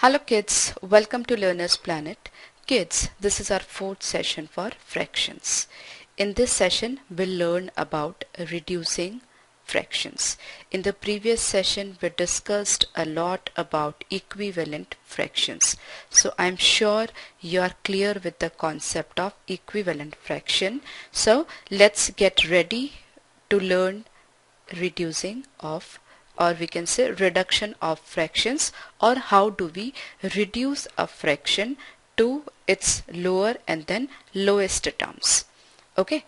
Hello kids, welcome to Learner's Planet. Kids, this is our fourth session for fractions. In this session, we'll learn about reducing fractions. In the previous session, we discussed a lot about equivalent fractions. So I'm sure you are clear with the concept of equivalent fraction. So let's get ready to learn reducing of, or we can say reduction of fractions, or how do we reduce a fraction to its lower and then lowest terms. Okay,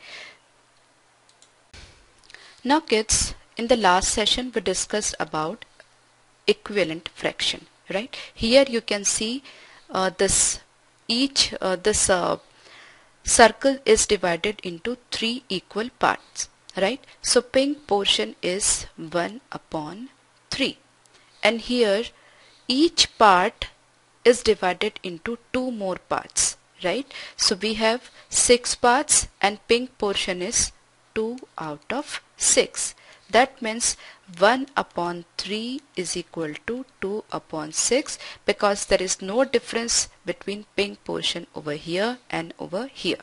now kids, in the last session we discussed about equivalent fraction, right? Here you can see this circle is divided into three equal parts, right? So pink portion is 1 upon 3, and here each part is divided into two more parts, right? So we have 6 parts and pink portion is 2 out of 6. That means 1 upon 3 is equal to 2 upon 6, because there is no difference between pink portion over here and over here,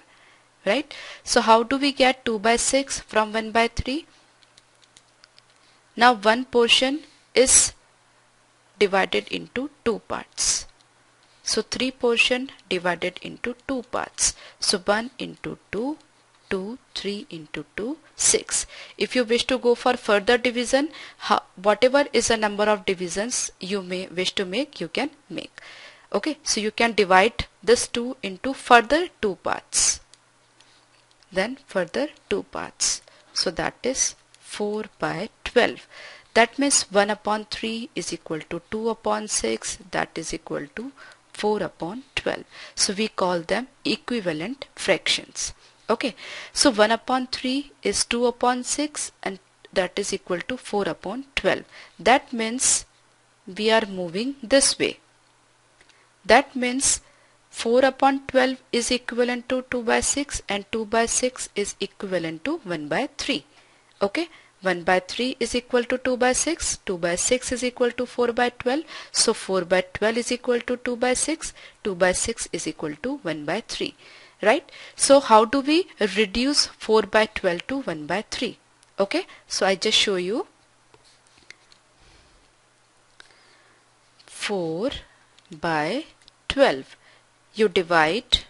right? So how do we get 2 by 6 from 1 by 3? Now one portion is divided into two parts. So 3 portion divided into two parts. So 1 into 2, 2, 3 into 2, 6. If you wish to go for further division, whatever is the number of divisions you may wish to make, you can make. Okay, so you can divide this 2 into further two parts. Then further two parts. So that is 4 by 12. That means 1 upon 3 is equal to 2 upon 6. That is equal to 4 upon 12. So we call them equivalent fractions. Okay, so 1 upon 3 is 2 upon 6, and that is equal to 4 upon 12. That means we are moving this way. That means 4 upon 12 is equivalent to 2 by 6, and 2 by 6 is equivalent to 1 by 3. Okay, 1 by 3 is equal to 2 by 6, 2 by 6 is equal to 4 by 12, so 4 by 12 is equal to 2 by 6, 2 by 6 is equal to 1 by 3, right? So how do we reduce 4 by 12 to 1 by 3? Okay, so I just show you. 4 by 12, you divide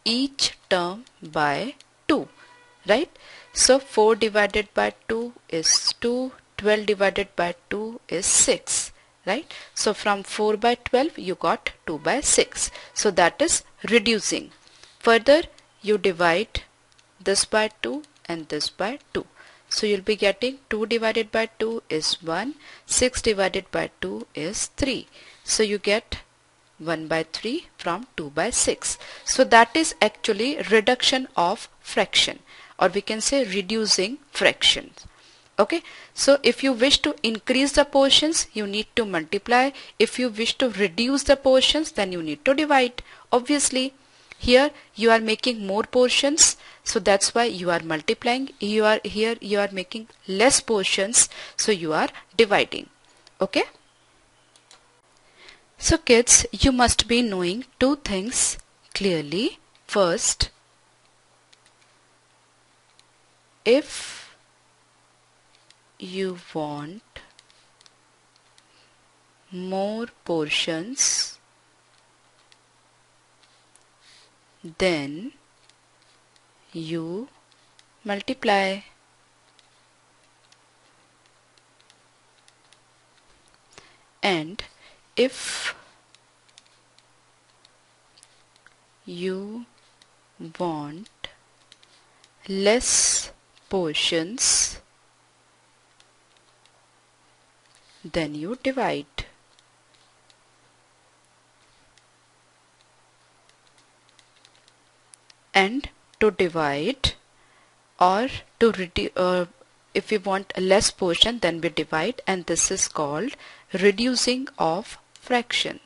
each term by 2, right? So 4 divided by 2 is 2, 12 divided by 2 is 6, right? So from 4 by 12 you got 2 by 6. So that is reducing. Further you divide this by 2 and this by 2. So you'll be getting 2 divided by 2 is 1, 6 divided by 2 is 3. So you get 1 by 3 from 2 by 6. So that is actually reduction of fraction, or we can say reducing fractions. Okay, so if you wish to increase the portions, you need to multiply. If you wish to reduce the portions, then you need to divide. Obviously here you are making more portions, so that's why you are multiplying. You are making less portions, so you are dividing. Okay, so kids, you must be knowing two things clearly. First, if you want more portions, then you multiply. And if you want less portions, then you divide. And to divide, or to reduce, if we want a less portion, then we divide, and this is called reducing of fractions.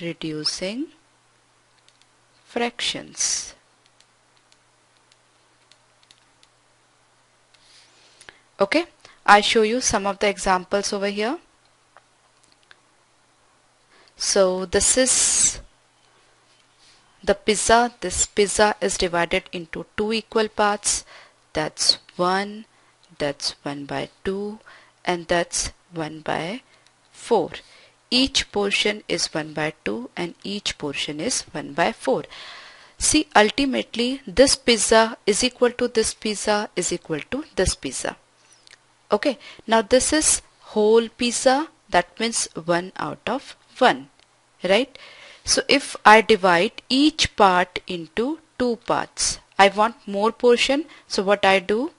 Reducing fractions. Okay, I show you some of the examples over here. So this is the pizza. This pizza is divided into two equal parts. That's 1, that's 1 by 2, and that's 1 by 4. Each portion is 1 by 2 and each portion is 1 by 4. See, ultimately this pizza is equal to this pizza is equal to this pizza. Okay, now this is whole pizza, that means 1 out of 1, right? So if I divide each part into two parts, I want more portion, so what I do?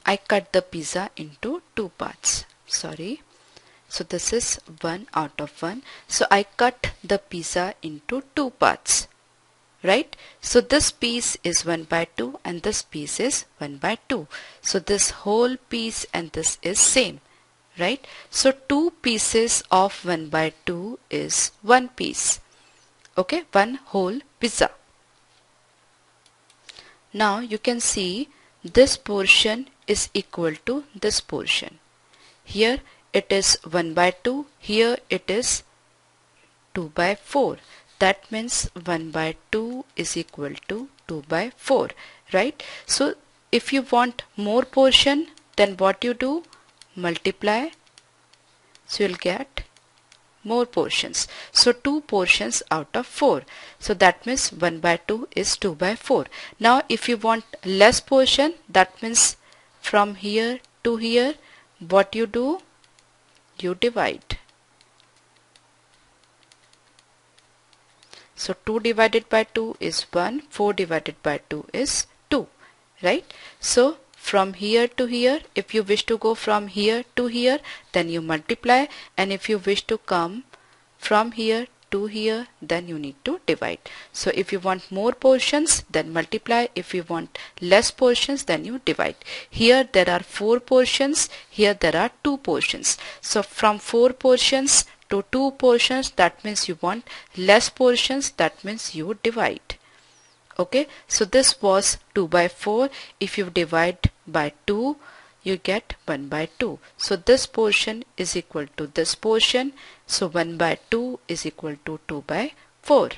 I cut the pizza into two parts. Sorry. So this is 1 out of 1. So I cut the pizza into two parts. Right? So this piece is 1 by 2 and this piece is 1 by 2. So this whole piece and this is same. Right? So two pieces of 1 by 2 is one piece. Okay? One whole pizza. Now you can see this portion is equal to this portion. Here it is 1 by 2. Here it is 2 by 4. That means 1 by 2 is equal to 2 by 4, right? So if you want more portion, then what you do? Multiply. So you'll get more portions. So 2 portions out of 4. So that means 1 by 2 is 2 by 4. Now if you want less portion, that means from here to here, what you do? You divide. So 2 divided by 2 is 1, 4 divided by 2 is 2, right? So from here to here, if you wish to go from here to here, then you multiply, and if you wish to come from here to here, then you need to divide. So if you want more portions, then multiply. If you want less portions, then you divide. Here there are 4 portions, here there are 2 portions. So from 4 portions to 2 portions, that means you want less portions, that means you divide. Okay, so this was 2 by 4. If you divide by 2, you get 1 by 2. So this portion is equal to this portion. So 1 by 2 is equal to 2 by 4.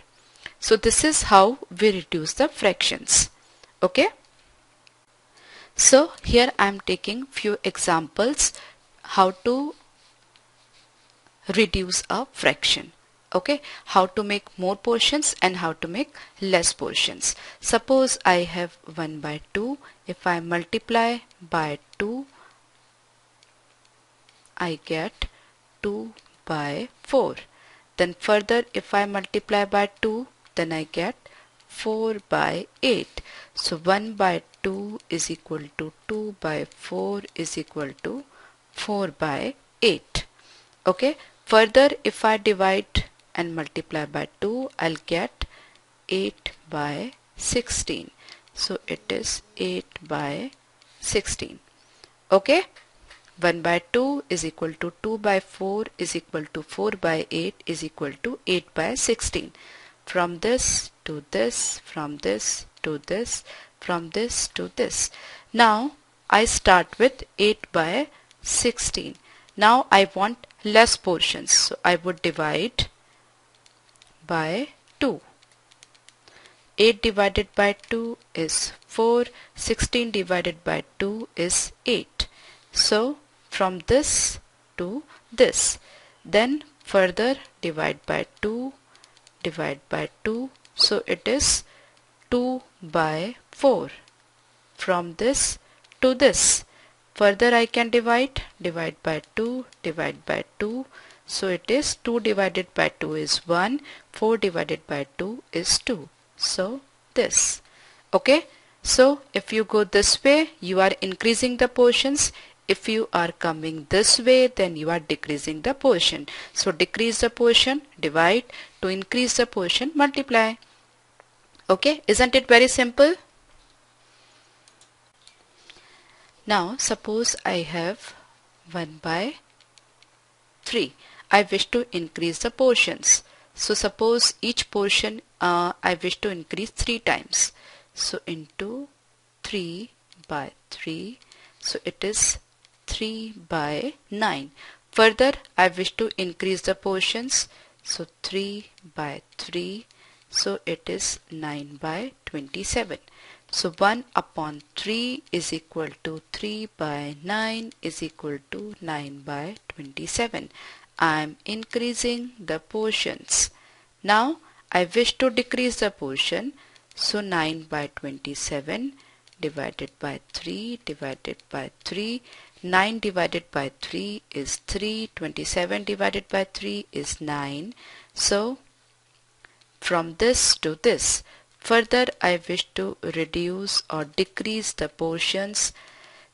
So this is how we reduce the fractions. Okay. So here I am taking few examples how to reduce a fraction. Okay, how to make more portions and how to make less portions. Suppose I have 1 by 2. If I multiply by 2, I get 2 by 4. Then further, if I multiply by 2, then I get 4 by 8. So 1 by 2 is equal to 2 by 4 is equal to 4 by 8. Okay, further if I divide and multiply by 2, I'll get 8 by 16. So it is 8 by 16. Okay, 1 by 2 is equal to 2 by 4 is equal to 4 by 8 is equal to 8 by 16. From this to this, from this to this, from this to this. Now I start with 8 by 16. Now I want less portions, so I would divide by 2. 8 divided by 2 is 4, 16 divided by 2 is 8. So from this to this, then further divide by 2, divide by 2, so it is 2 by 4. From this to this, further I can divide by 2, divide by 2, so it is 2 divided by 2 is 1, 4 divided by 2 is 2. So this. Okay, so if you go this way, you are increasing the portions. If you are coming this way, then you are decreasing the portion. So decrease the portion, divide. To increase the portion, multiply. Okay, isn't it very simple? Now suppose I have 1 by 3. I wish to increase the portions. So suppose each portion I wish to increase 3 times. So into 3 by 3. So it is 3 by 9. Further, I wish to increase the portions. So 3 by 3. So it is 9 by 27. So 1 upon 3 is equal to 3 by 9 is equal to 9 by 27. I am increasing the portions. Now I wish to decrease the portion. So 9 by 27 divided by 3 divided by 3. 9 divided by 3 is 3. 27 divided by 3 is 9. So from this to this. Further, I wish to reduce or decrease the portions.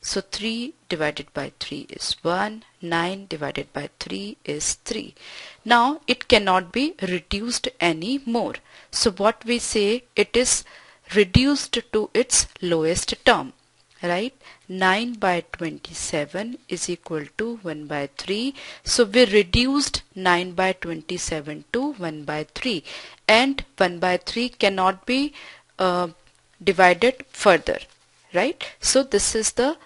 So 3 divided by 3 is 1. 9 divided by 3 is 3. Now it cannot be reduced any more. So what we say, it is reduced to its lowest term. Right? 9 by 27 is equal to 1 by 3. So we reduced 9 by 27 to 1 by 3. And 1 by 3 cannot be divided further. Right? So this is the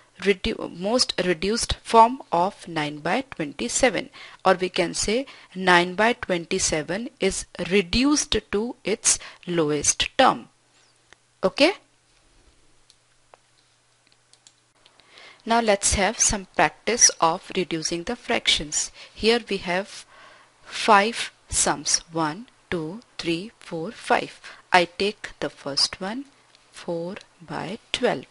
most reduced form of 9 by 27. Or we can say 9 by 27 is reduced to its lowest term. Okay? Now let's have some practice of reducing the fractions. Here we have 5 sums. 1, 2, 3, 4, 5. I take the first one, 4 by 12.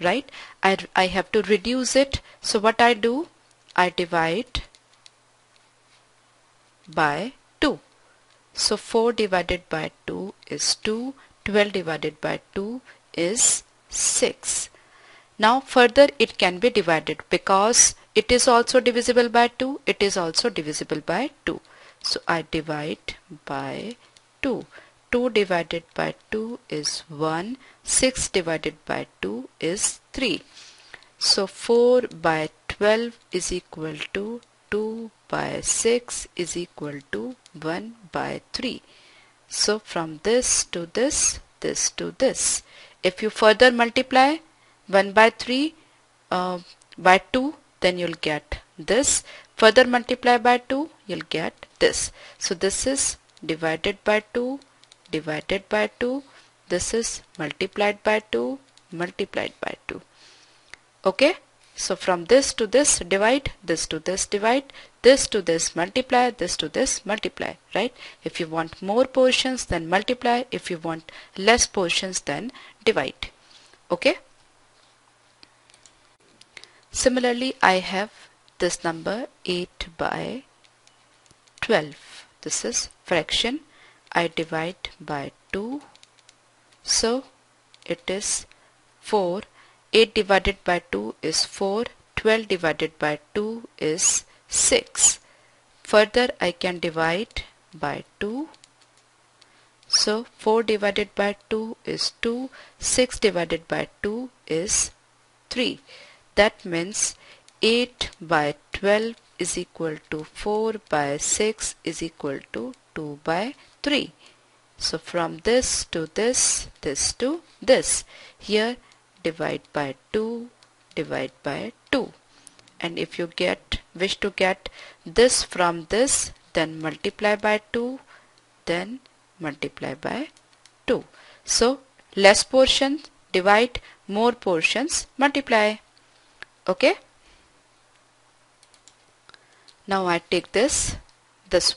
Right? I have to reduce it. So what I do? I divide by 2. So 4 divided by 2 is 2. 12 divided by 2 is 6. Now further it can be divided because it is also divisible by 2. It is also divisible by 2. So I divide by 2. 2 divided by 2 is 1. 6 divided by 2 is 3. So 4 by 12 is equal to 2 by 6 is equal to 1 by 3. So from this to this, this to this. If you further multiply 1 by 3 by 2, then you'll get this. Further multiply by 2, you'll get this. So this is divided by 2, divided by 2. This is multiplied by 2, multiplied by 2. Okay? So from this to this divide, this to this divide, this to this multiply, this to this multiply, right? If you want more portions, then multiply. If you want less portions, then divide. Okay? Similarly, I have this number 8 by 12. This is fraction. I divide by 2. So it is 4. 8 divided by 2 is 4. 12 divided by 2 is 6. Further, I can divide by 2. So 4 divided by 2 is 2. 6 divided by 2 is 3. That means 8 by 12 is equal to 4 by 6 is equal to 2 by 3. So from this to this, this to this. Here divide by 2, divide by 2. And if you wish to get this from this, then multiply by 2, then multiply by 2. So less portions divide, more portions multiply. Okay? Now I take this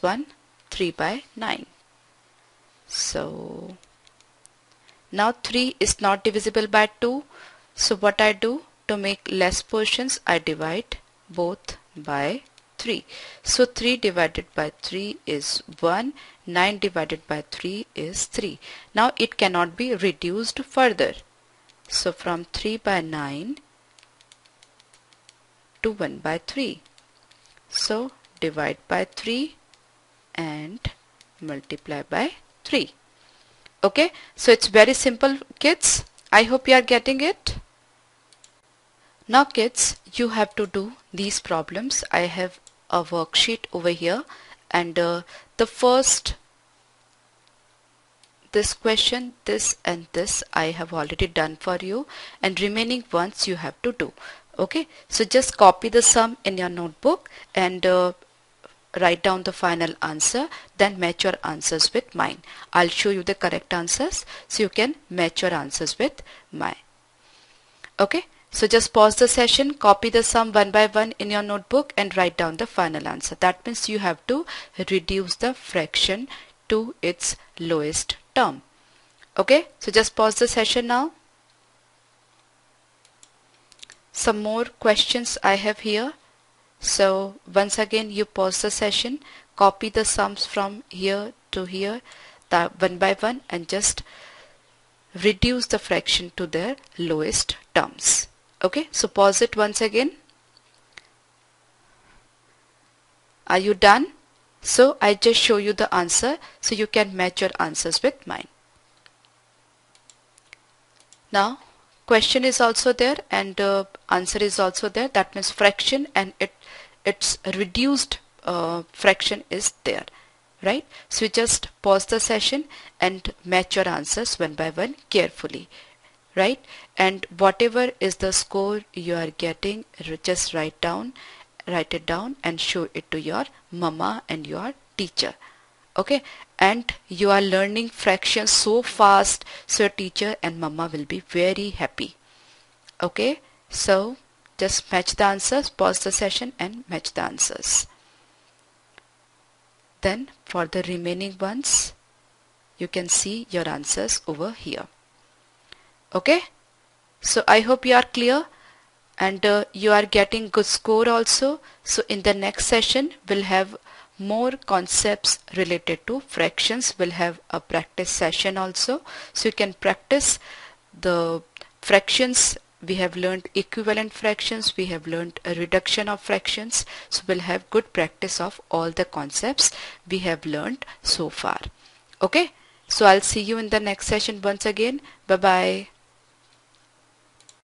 one, 3 by 9. So now 3 is not divisible by 2. So what I do to make less portions, I divide both by 3. So 3 divided by 3 is 1. 9 divided by 3 is 3. Now it cannot be reduced further. So from 3 by 9 to 1 by 3. So divide by 3 and multiply by 3. Okay, so it's very simple, kids. I hope you are getting it. Now kids, you have to do these problems. I have a worksheet over here, and the first, this question, this and this I have already done for you, and remaining ones you have to do. Okay, so just copy the sum in your notebook and write down the final answer, then match your answers with mine. I'll show you the correct answers so you can match your answers with mine. Okay, so just pause the session, copy the sum one by one in your notebook and write down the final answer. That means you have to reduce the fraction to its lowest term. Okay, so just pause the session now. Some more questions I have here. So once again you pause the session, copy the sums from here to here, that one by one, and just reduce the fraction to their lowest terms. Okay, so pause it once again. Are you done? So I just show you the answer so you can match your answers with mine. Now question is also there and answer is also there. That means fraction and its reduced fraction is there, right? So you just pause the session and match your answers one by one carefully, right? And whatever is the score you are getting, just write it down and show it to your mama and your teacher. Okay, and you are learning fractions so fast, so your teacher and mama will be very happy. Okay, so just match the answers, pause the session and match the answers. Then for the remaining ones, you can see your answers over here. Okay, so I hope you are clear and you are getting good score also. So in the next session, we'll have more concepts related to fractions. We'll have a practice session also. So you can practice the fractions. We have learned equivalent fractions. We have learned a reduction of fractions. So we'll have good practice of all the concepts we have learned so far. Okay. So I'll see you in the next session once again. Bye-bye.